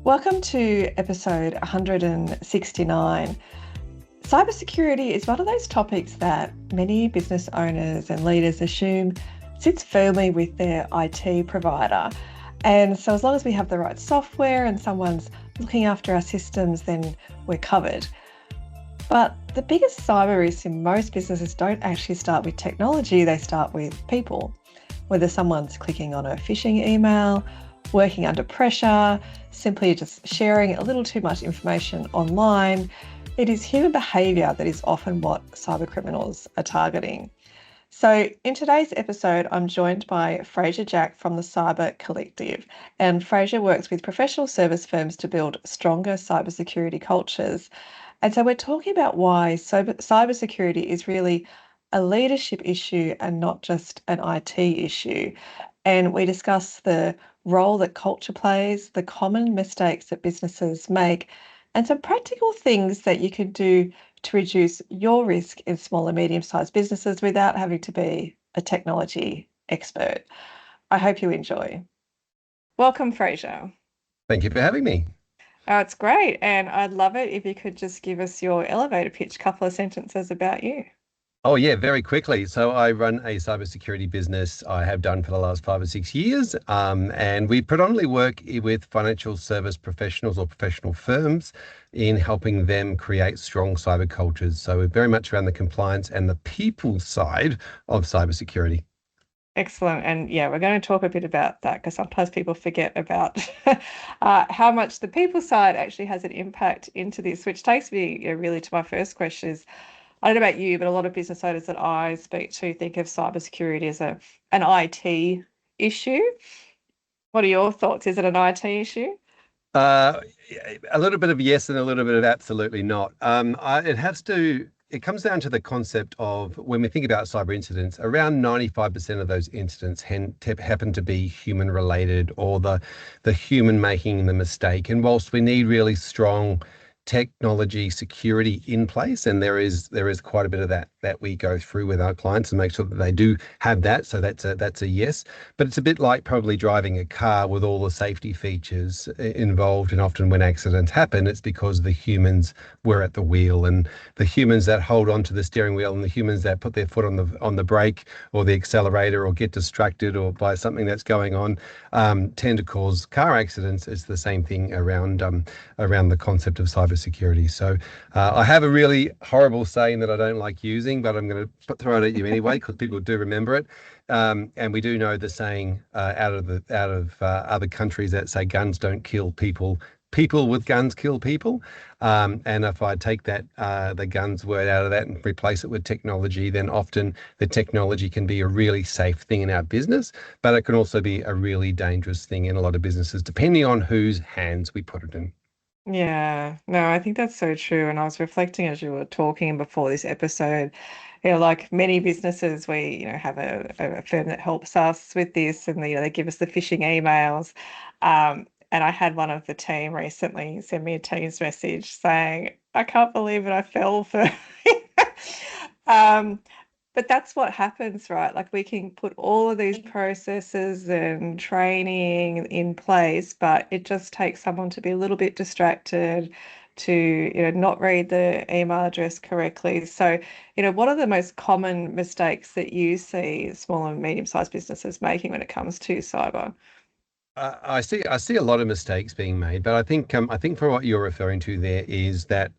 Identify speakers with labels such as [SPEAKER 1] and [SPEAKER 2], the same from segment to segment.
[SPEAKER 1] Welcome to episode 169. Cybersecurity is one of those topics that many business owners and leaders assume sits firmly with their IT provider. And so as long as we have the right software and someone's looking after our systems, then we're covered. But the biggest cyber risks in most businesses don't actually start with technology, they start with people. Whether someone's clicking on a phishing email, working under pressure, simply just sharing a little too much information online, it is human behaviour that is often what cyber criminals are targeting. So in today's episode, I'm joined by Fraser Jack from the Cyber Collective, and Fraser works with professional service firms to build stronger cybersecurity cultures. And so we're talking about why cybersecurity is really a leadership issue and not just an IT issue. And we discuss the role that culture plays, the common mistakes that businesses make, and some practical things that you can do to reduce your risk in small and medium-sized businesses without having to be a technology expert. I hope you enjoy. Welcome, Fraser.
[SPEAKER 2] Thank you for having me.
[SPEAKER 1] Oh, it's great. And I'd love it if you could just give us your elevator pitch, couple of sentences about you.
[SPEAKER 2] Oh, yeah, very quickly. So I run a cybersecurity business. I have done for the last 5 or 6 years. And we predominantly work with financial service professionals or professional firms in helping them create strong cyber cultures. So we're very much around the compliance and the people side of cybersecurity.
[SPEAKER 1] Excellent. And yeah, we're going to talk a bit about that because sometimes people forget about how much the people side actually has an impact into this, which takes me really to my first question is, I don't know about you, but a lot of business owners that I speak to think of cybersecurity as an IT issue. What are your thoughts? Is it an IT issue?
[SPEAKER 2] Uh, a little bit of yes and a little bit of absolutely not. It comes down to the concept of when we think about cyber incidents, around 95% of those incidents happen to be human related or the human making the mistake. And whilst we need really strong technology security in place, and there is quite a bit of that we go through with our clients and make sure that they do have that. So that's a yes. But it's a bit like probably driving a car with all the safety features involved. And often when accidents happen, it's because the humans were at the wheel, and the humans that hold onto the steering wheel and the humans that put their foot on the brake or the accelerator or get distracted or by something that's going on tend to cause car accidents. It's the same thing around the concept of cybersecurity. So I have a really horrible saying that I don't like using, but I'm going to throw it at you anyway because people do remember it. And we do know the saying out of other countries that say guns don't kill people. People with guns kill people. And if I take that the guns word out of that and replace it with technology, then often the technology can be a really safe thing in our business, but it can also be a really dangerous thing in a lot of businesses, depending on whose hands we put it in.
[SPEAKER 1] Yeah, no, I think that's so true. And I was reflecting as you were talking before this episode, like many businesses, we, have a firm that helps us with this and, they give us the phishing emails. And I had one of the team recently send me a Teams message saying, I can't believe it, I fell for um, but that's what happens, right? Like we can put all of these processes and training in place, but it just takes someone to be a little bit distracted, to, not read the email address correctly. So, what are the most common mistakes that you see small and medium-sized businesses making when it comes to cyber?
[SPEAKER 2] I see a lot of mistakes being made, but I think for what you're referring to there is that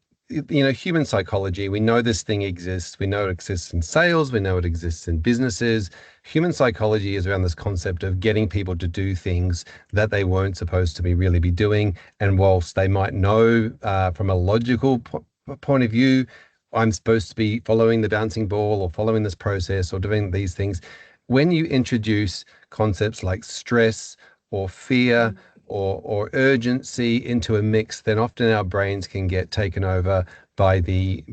[SPEAKER 2] human psychology. We know this thing exists. We know it exists in sales. We know it exists in businesses. Human psychology is around this concept of getting people to do things that they weren't supposed to really be doing. And whilst they might know from a logical point of view, I'm supposed to be following the bouncing ball or following this process or doing these things, when you introduce concepts like stress or fear or urgency into a mix, then often our brains can get taken over by the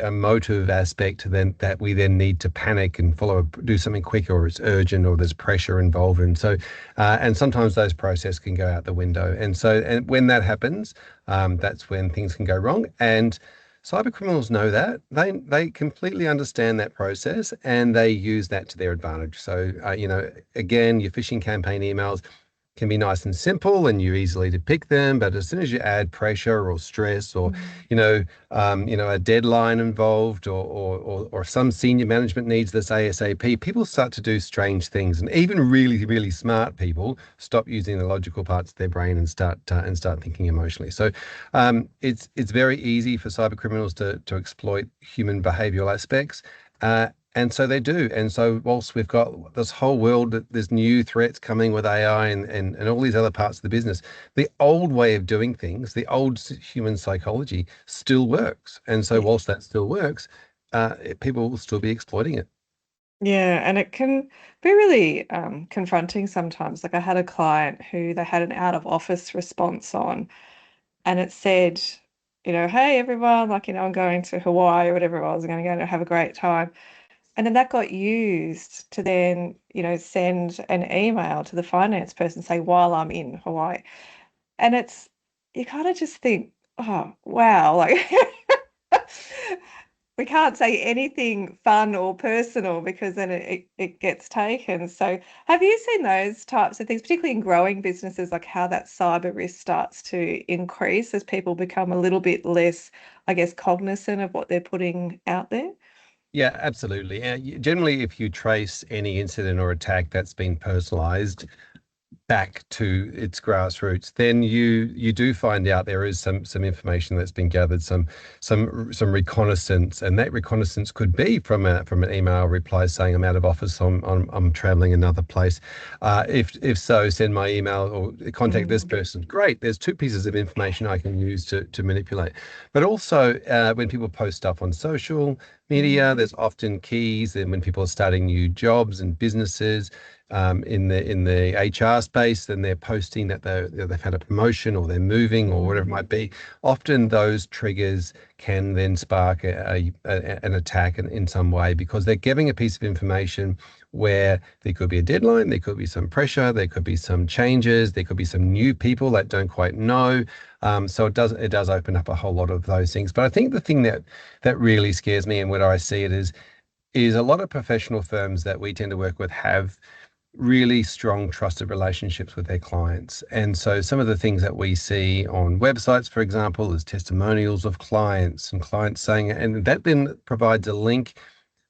[SPEAKER 2] emotive aspect then that we then need to panic and do something quicker, or it's urgent, or there's pressure involved. And so and sometimes those processes can go out the window. And when that happens, that's when things can go wrong. And cyber criminals know that. They completely understand that process and they use that to their advantage. So again, your phishing campaign emails, can be nice and simple and you're easily to pick them. But as soon as you add pressure or stress or,
[SPEAKER 1] Mm.
[SPEAKER 2] a deadline involved or some senior management needs this ASAP, people start to do strange things. And even really, really smart people stop using the logical parts of their brain and start thinking emotionally. So it's very easy for cyber criminals to exploit human behavioral aspects. And so they do. And so whilst we've got this whole world, that there's new threats coming with AI and all these other parts of the business, the old way of doing things, the old human psychology still works. And so
[SPEAKER 1] Yeah.
[SPEAKER 2] whilst that still works, people will still be exploiting it.
[SPEAKER 1] Yeah, and it can be really confronting sometimes. Like I had a client who they had an out of office response on, and it said, hey everyone, like, I'm going to Hawaii or whatever it was, I'm going to go and have a great time. And then that got used to then, send an email to the finance person say, while I'm in Hawaii. And you kind of just think, oh, wow, like we can't say anything fun or personal because then it gets taken. So have you seen those types of things, particularly in growing businesses, like how that cyber risk starts to increase as people become a little bit less, I guess, cognizant of what they're putting out there?
[SPEAKER 2] Yeah, absolutely. Generally, if you trace any incident or attack that's been personalized back to its grassroots, then you do find out there is some information that's been gathered, some reconnaissance, and that reconnaissance could be from an email reply saying I'm out of office, I'm traveling another place. If so, send my email or contact this
[SPEAKER 1] Mm.
[SPEAKER 2] person. Great, there's two pieces of information I can use to manipulate. But also when people post stuff on social media,
[SPEAKER 1] Mm.
[SPEAKER 2] there's often keys, and when people are starting new jobs and businesses in the HR space, then they're posting that they've had a promotion or they're moving or whatever it
[SPEAKER 1] Mm.
[SPEAKER 2] might be. Often those triggers can then spark an attack in some way because they're giving a piece of information where there could be a deadline, there could be some pressure, there could be some changes, there could be some new people that don't quite know. So it does open up a whole lot of those things. But I think the thing that really scares me and where I see it is a lot of professional firms that we tend to work with have really strong trusted relationships with their clients. And so some of the things that we see on websites, for example, is testimonials of clients and clients saying, and that then provides a link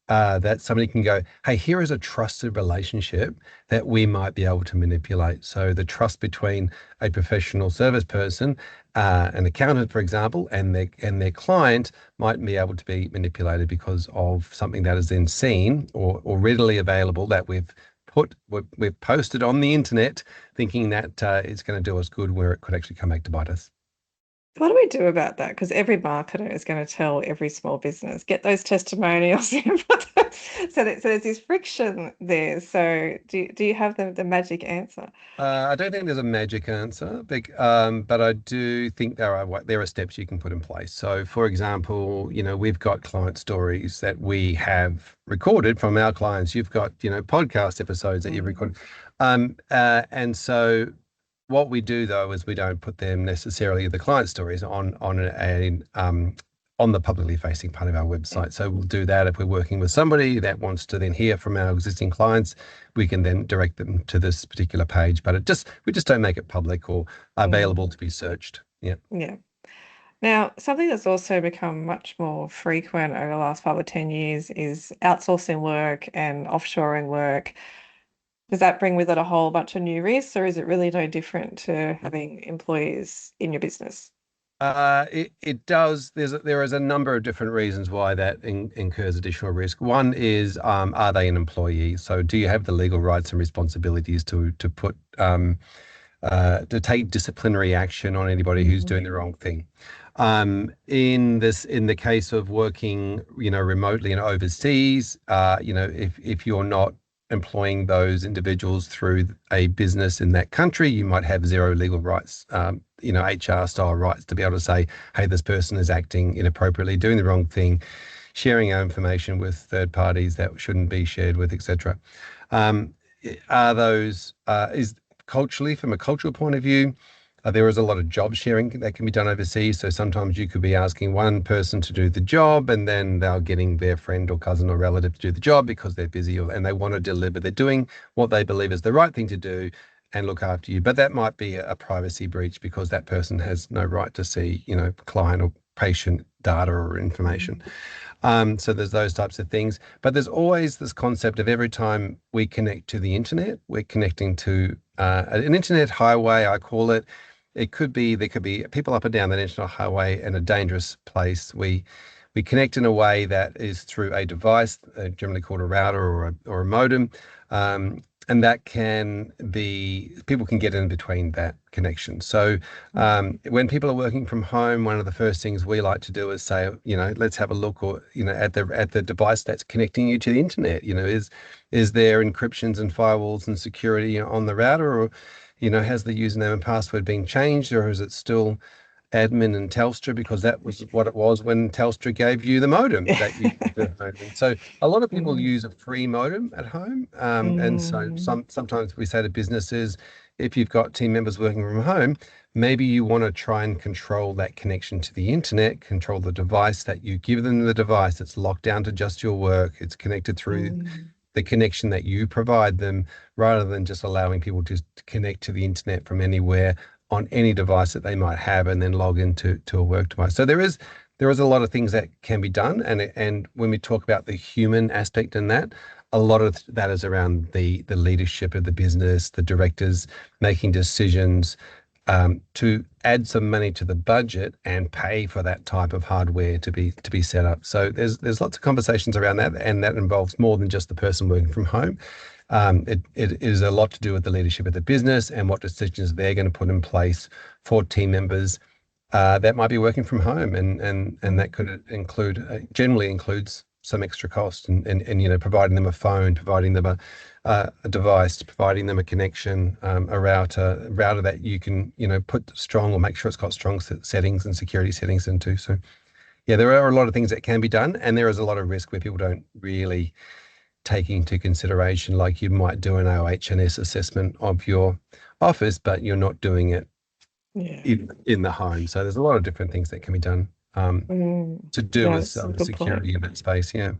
[SPEAKER 2] that somebody can go, hey, here is a trusted relationship that we might be able to manipulate. So the trust between a professional service person, an accountant, for example, and their client might be able to be manipulated because of something that is then seen or readily available that we've posted on the internet, thinking that it's going to do us good, where it could actually come back to bite us.
[SPEAKER 1] What do we do about that? Because every marketer is going to tell every small business, get those testimonials in. So there's this friction there. So do you have the magic answer?
[SPEAKER 2] I don't think there's a magic answer, but I do think there are steps you can put in place. So, for example, we've got client stories that we have recorded from our clients. You've got podcast episodes that you've
[SPEAKER 1] Mm.
[SPEAKER 2] recorded, and so what we do though is we don't put them necessarily the client stories on the publicly facing part of our
[SPEAKER 1] Yeah.
[SPEAKER 2] website. So we'll do that if we're working with somebody that wants to then hear from our existing clients, we can then direct them to this particular page. But we just don't make it public or available
[SPEAKER 1] Mm.
[SPEAKER 2] to be searched. Yeah.
[SPEAKER 1] Yeah. Now, something that's also become much more frequent over the last 5 or 10 years is outsourcing work and offshoring work. Does that bring with it a whole bunch of new risks, or is it really no different to having employees in your business?
[SPEAKER 2] It does. There is a number of different reasons why that incurs additional risk. One is, are they an employee? So do you have the legal rights and responsibilities to take disciplinary action on anybody who's
[SPEAKER 1] Mm.
[SPEAKER 2] doing the wrong thing? In the case of working, remotely and overseas, if you're not employing those individuals through a business in that country, you might have zero legal rights, HR style rights to be able to say, hey, this person is acting inappropriately, doing the wrong thing, sharing our information with third parties that shouldn't be shared with, etc. Um, are those is culturally, from a cultural point of view, there is a lot of job sharing that can be done overseas. So sometimes you could be asking one person to do the job and then they're getting their friend or cousin or relative to do the job because they're busy and they want to deliver. They're doing what they believe is the right thing to do. and look after you. But that might be a privacy breach because that person has no right to see, client or patient data or information. So there's those types of things. But there's always this concept of every time we connect to the internet, we're connecting to an internet highway, I call it. There could be people up and down that internet highway in a dangerous place. We connect in a way that is through a device, generally called a router or a modem. And that can be, people can get in between that connection. So when people are working from home, one of the first things we like to do is say, let's have a look, or at the device that's connecting you to the internet. Is there encryptions and firewalls and security on the router, or has the username and password been changed, or is it still admin and Telstra, because that was what it was when Telstra gave you the modem that you used at home. And so a lot of people use a free modem at home. And so sometimes we say to businesses, if you've got team members working from home, maybe you want to try and control that connection to the internet, control the device that you give them, the device that's locked down to just your work. It's connected through the connection that you provide them, rather than just allowing people to connect to the internet from anywhere on any device that they might have and then log into a work device. So there is a lot of things that can be done, and when we talk about the human aspect in that, a lot of that is around the leadership of the business, the directors making decisions to add some money to the budget and pay for that type of hardware to be set up. So there's lots of conversations around that, and that involves more than just the person working from home. It is a lot to do with the leadership of the business and what decisions they're going to put in place for team members that might be working from home, and that could generally includes some extra cost, and providing them a phone, providing them a device, providing them a connection, a router that you can put strong, or make sure it's got strong settings and security settings into. So yeah, there are a lot of things that can be done, and there is a lot of risk where people don't really taking into consideration, like you might do an OH&S assessment of your office, but you're not doing it in the home. So there's a lot of different things that can be done to do with security in that space. Yeah.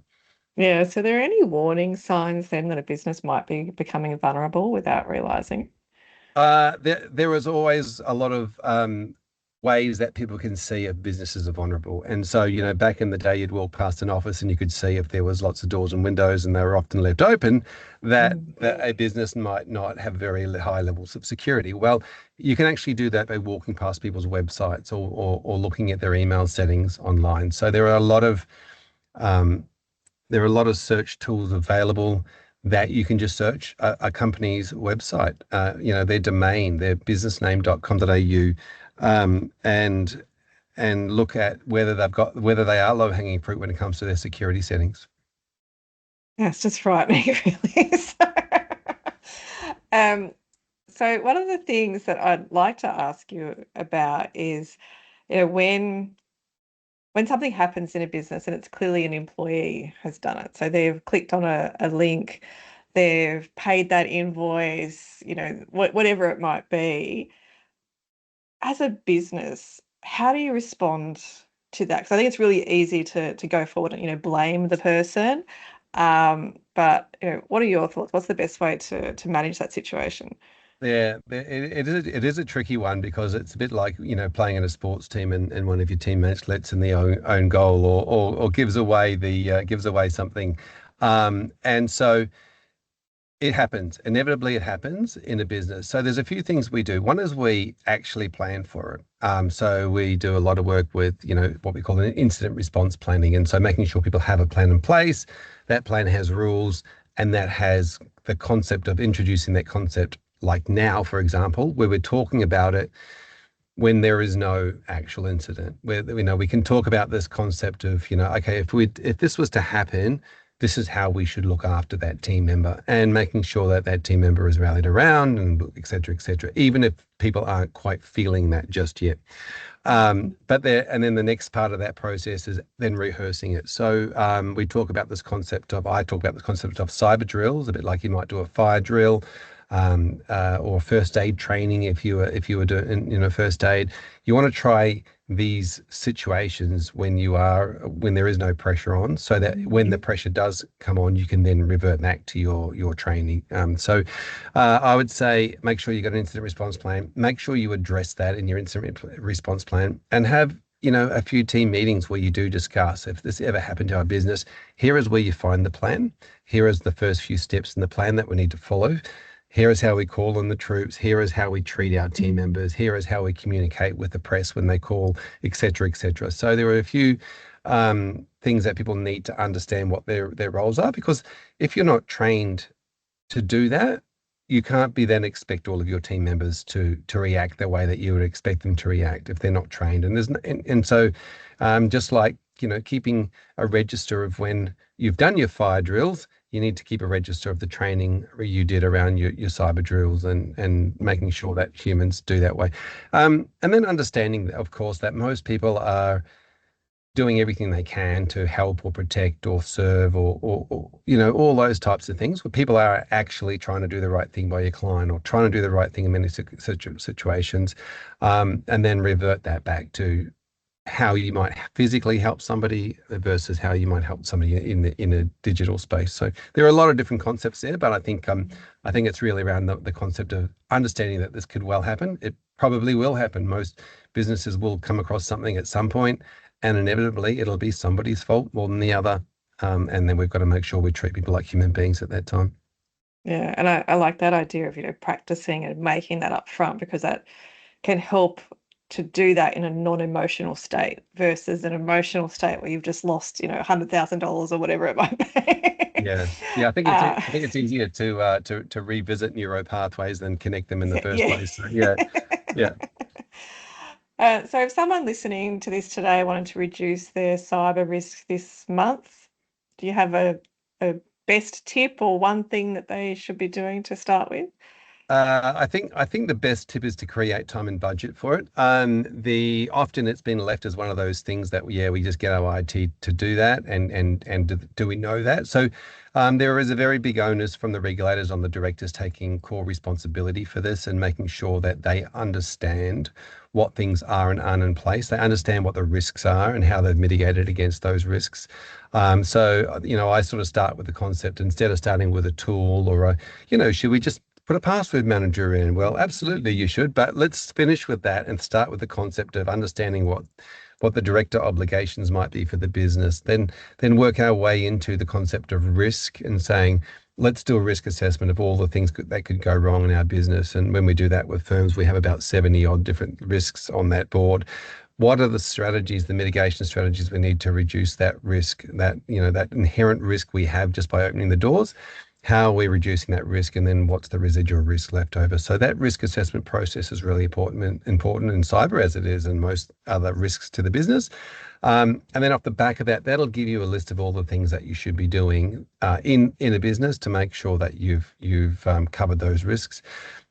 [SPEAKER 1] Yeah. So there are any warning signs then that a business might be becoming vulnerable without realizing?
[SPEAKER 2] There is always a lot of ways that people can see if businesses are vulnerable. And so, back in the day, you'd walk past an office and you could see if there was lots of doors and windows and they were often left open, that a business might not have very high levels of security. Well, you can actually do that by walking past people's websites or looking at their email settings online. So there are a lot of search tools available that you can just search a company's website, their domain, their businessname.com.au, and look at whether they are low-hanging fruit when it comes to their security settings.
[SPEAKER 1] Yeah, it's just frightening, really. So one of the things that I'd like to ask you about is, when something happens in a business and it's clearly an employee has done it. So they've clicked on a link, they've paid that invoice, whatever it might be. As a business, how do you respond to that? Because I think it's really easy to go forward and, blame the person. But what are your thoughts? What's the best way to manage that situation?
[SPEAKER 2] Yeah, it is a tricky one, because it's a bit like, playing in a sports team and one of your teammates lets in the own goal, or gives away something. And so it happens. Inevitably, it happens in a business. So there's a few things we do. One is we actually plan for it. So we do a lot of work with, what we call an incident response planning. And so making sure people have a plan in place, that plan has rules, and that has the concept of introducing that concept. Like now, for example, where we're talking about it when there is no actual incident, where we can talk about this concept of, okay, if this was to happen, this is how we should look after that team member, and making sure that that team member is rallied around, and et cetera, even if people aren't quite feeling that just yet. And then the next part of that process is then rehearsing it. So I talk about this concept of cyber drills, a bit like you might do a fire drill, or first aid training. If you were doing, first aid, you want to try these situations when there is no pressure on, so that when the pressure does come on, you can then revert back to your training. So I would say make sure you got an incident response plan. Make sure you address that in your incident response plan, and have a few team meetings where you do discuss, if this ever happened to our business, here is where you find the plan. Here is the first few steps in the plan that we need to follow. Here is how we call on the troops. Here is how we treat our team members. Here is how we communicate with the press when they call, etc., etc. So there are a few things that people need to understand what their roles are, because if you're not trained to do that, you can't be then expect all of your team members to react the way that you would expect them to react if they're not trained. And so just like keeping a register of when you've done your fire drills, you need to keep a register of the training you did around your cyber drills, and making sure that humans do that way. And then understanding, of course, that most people are doing everything they can to help or protect or serve, or all those types of things, where people are actually trying to do the right thing by your client, or trying to do the right thing in many situations, and then revert that back to how you might physically help somebody versus how you might help somebody in a digital space. So there are a lot of different concepts there, but I think it's really around the concept of understanding that this could well happen. It probably will happen. Most businesses will come across something at some point, and inevitably it'll be somebody's fault more than the other. And then we've got to make sure we treat people like human beings at that time.
[SPEAKER 1] Yeah, and I like that idea of, practicing and making that up front, because that can help to do that in a non-emotional state versus an emotional state where you've just lost, $100,000 or whatever it might be.
[SPEAKER 2] Yeah. I think it's easier to revisit neuro pathways than connect them in the first
[SPEAKER 1] yeah.
[SPEAKER 2] place. So, yeah.
[SPEAKER 1] So if someone listening to this today wanted to reduce their cyber risk this month, do you have a best tip or one thing that they should be doing to start with?
[SPEAKER 2] I think the best tip is to create time and budget for it. Often it's been left as one of those things that we just get our IT to do that, and do we know that? So there is a very big onus from the regulators on the directors taking core responsibility for this, and making sure that they understand what things are and aren't in place. They understand what the risks are and how they've mitigated against those risks. So I sort of start with the concept, instead of starting with a tool or should we just put a password manager in? Well, absolutely you should, but let's finish with that and start with the concept of understanding what the director obligations might be for the business. Then work our way into the concept of risk, and saying, let's do a risk assessment of all the things that could go wrong in our business. And when we do that with firms, we have about 70 odd different risks on that board. What are the strategies, the mitigation strategies we need to reduce that risk, that inherent risk we have just by opening the doors? How are we reducing that risk, and then what's the residual risk left over? So that risk assessment process is really important in cyber, as it is in most other risks to the business. And then off the back of that, that'll give you a list of all the things that you should be doing in a business to make sure that you've covered those risks.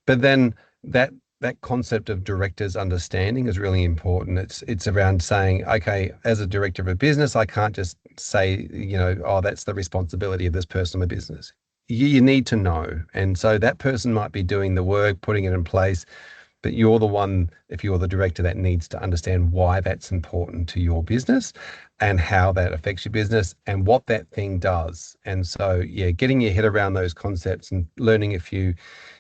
[SPEAKER 2] But then that concept of directors understanding is really important. It's around saying, okay, as a director of a business, I can't just say, oh, that's the responsibility of this person in my business. You need to know. And so that person might be doing the work, putting it in place, but you're the one, if you're the director, that needs to understand why that's important to your business, and how that affects your business, and what that thing does. And so, getting your head around those concepts and learning a few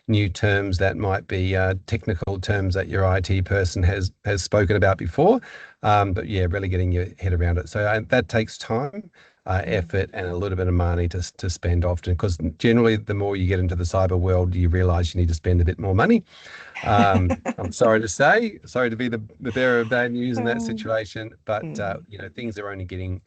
[SPEAKER 2] new terms that might be technical terms that your IT person has spoken about before. But really getting your head around it. So that takes time, effort, and a little bit of money to spend often, because generally the more you get into the cyber world, you realize you need to spend a bit more money. I'm sorry to be the bearer of bad news in that situation, but things are only getting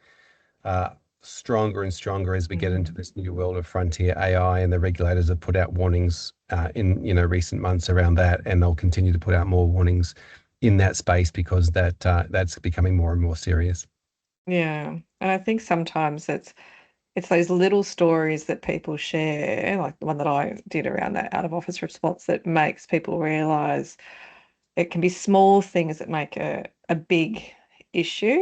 [SPEAKER 2] stronger and stronger as we get into this new world of frontier AI, and the regulators have put out warnings in recent months around that, and they'll continue to put out more warnings in that space, because that's becoming more and more serious.
[SPEAKER 1] Yeah, and I think sometimes it's those little stories that people share, like the one that I did around that out of office response, that makes people realize it can be small things that make a big issue.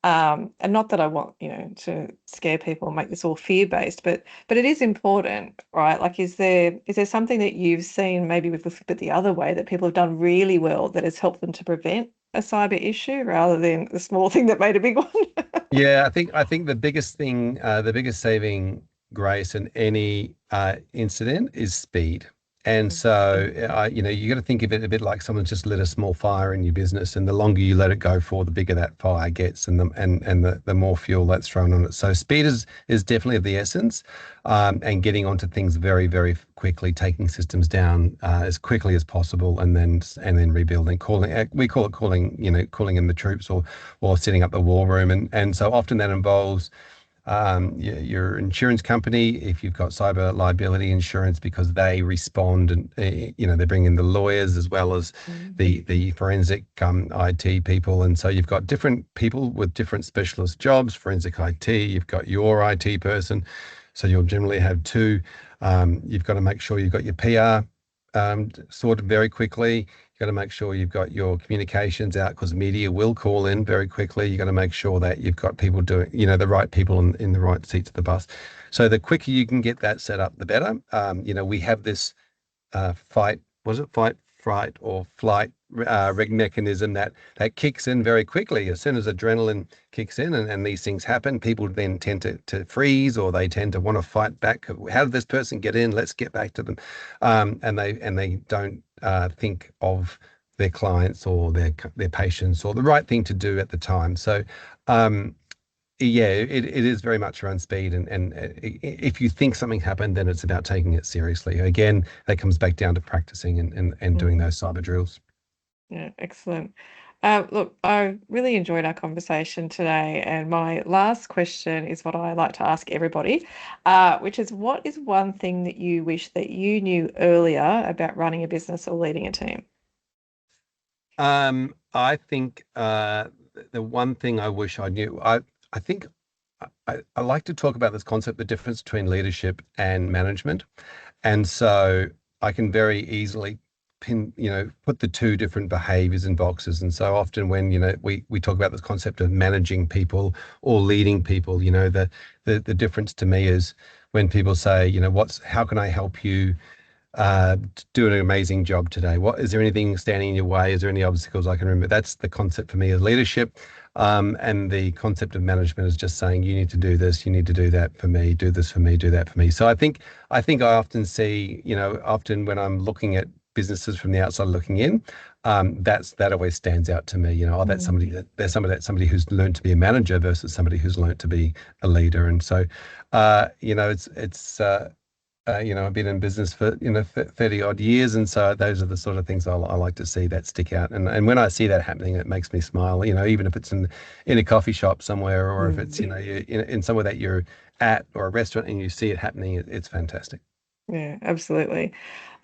[SPEAKER 1] And not that I want, to scare people and make this all fear-based, but it is important, right? Like, is there something that you've seen, maybe we've looked at the other way, that people have done really well that has helped them to prevent a cyber issue rather than the small thing that made a big one.
[SPEAKER 2] Yeah, I think the biggest thing, the biggest saving grace in any incident is speed. And so, you got to think of it a bit like someone's just lit a small fire in your business, and the longer you let it go for, the bigger that fire gets, and the more fuel that's thrown on it. So speed is definitely of the essence, and getting onto things very, very quickly, taking systems down as quickly as possible, and then rebuilding. We call it calling in the troops, or setting up the war room, and so often that involves your insurance company, if you've got cyber liability insurance, because they respond, and they bring in the lawyers as well as the forensic IT people, and so you've got different people with different specialist jobs. Forensic IT, you've got your IT person, so you'll generally have two. You've got to make sure you've got your PR sorted very quickly. You've got to make sure you've got your communications out, because media will call in very quickly. You've got to make sure that you've got people doing, the right people in the right seats of the bus. So the quicker you can get that set up, the better. We have this fight, fright, or flight mechanism that kicks in very quickly. As soon as adrenaline kicks in and these things happen, people then tend to freeze, or they tend to want to fight back. How did this person get in? Let's get back to them. And they don't think of their clients or their patients, or the right thing to do at the time. So it is very much around speed, and if you think something happened, then it's about taking it seriously. Again, that comes back down to practicing and doing those cyber drills.
[SPEAKER 1] Yeah, excellent. Look, I really enjoyed our conversation today, and my last question is what I like to ask everybody, which is, what is one thing that you wish that you knew earlier about running a business or leading a team?
[SPEAKER 2] I think the one thing I wish I knew, I think I like to talk about this concept, the difference between leadership and management. And so I can very easily put the two different behaviors in boxes. And so often when, we talk about this concept of managing people or leading people, the difference to me is when people say, how can I help you do an amazing job today? What is there anything standing in your way? Is there any obstacles I can remember? That's the concept for me of leadership. And the concept of management is just saying, you need to do this, you need to do that for me, do this for me, do that for me. So I think I often see, often when I'm looking at businesses from the outside looking in, that always stands out to me. That's somebody who's learned to be a manager versus somebody who's learned to be a leader. And so, I've been in business for 30 odd years, and so those are the sort of things I like to see that stick out. And when I see that happening, it makes me smile. Even if it's in a coffee shop somewhere, or if it's in somewhere that you're at, or a restaurant, and you see it happening, it's fantastic.
[SPEAKER 1] Yeah, absolutely.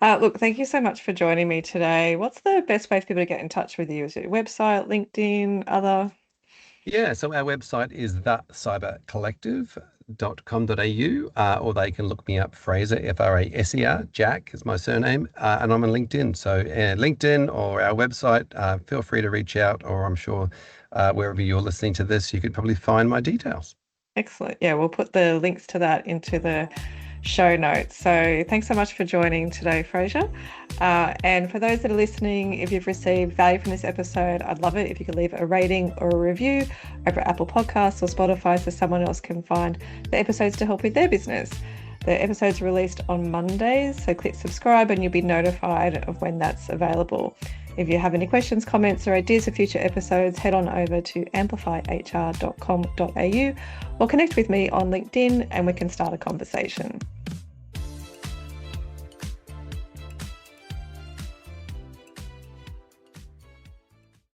[SPEAKER 1] Look, thank you so much for joining me today. What's the best way for people to get in touch with you? Is it your website, LinkedIn, other?
[SPEAKER 2] Yeah, so our website is thecybercollective.com.au, or they can look me up, Fraser, Fraser, Jack is my surname, and I'm on LinkedIn. So LinkedIn or our website, feel free to reach out, or I'm sure wherever you're listening to this, you could probably find my details.
[SPEAKER 1] Excellent. Yeah, we'll put the links to that into the show notes. So thanks so much for joining today, Fraser. And for those that are listening, if you've received value from this episode, I'd love it if you could leave a rating or a review over at Apple Podcasts or Spotify, so someone else can find the episodes to help with their business. The episode's released on Mondays, so click subscribe and you'll be notified of when that's available. If you have any questions, comments, or ideas for future episodes, head on over to amplifyhr.com.au or connect with me on LinkedIn and we can start a conversation.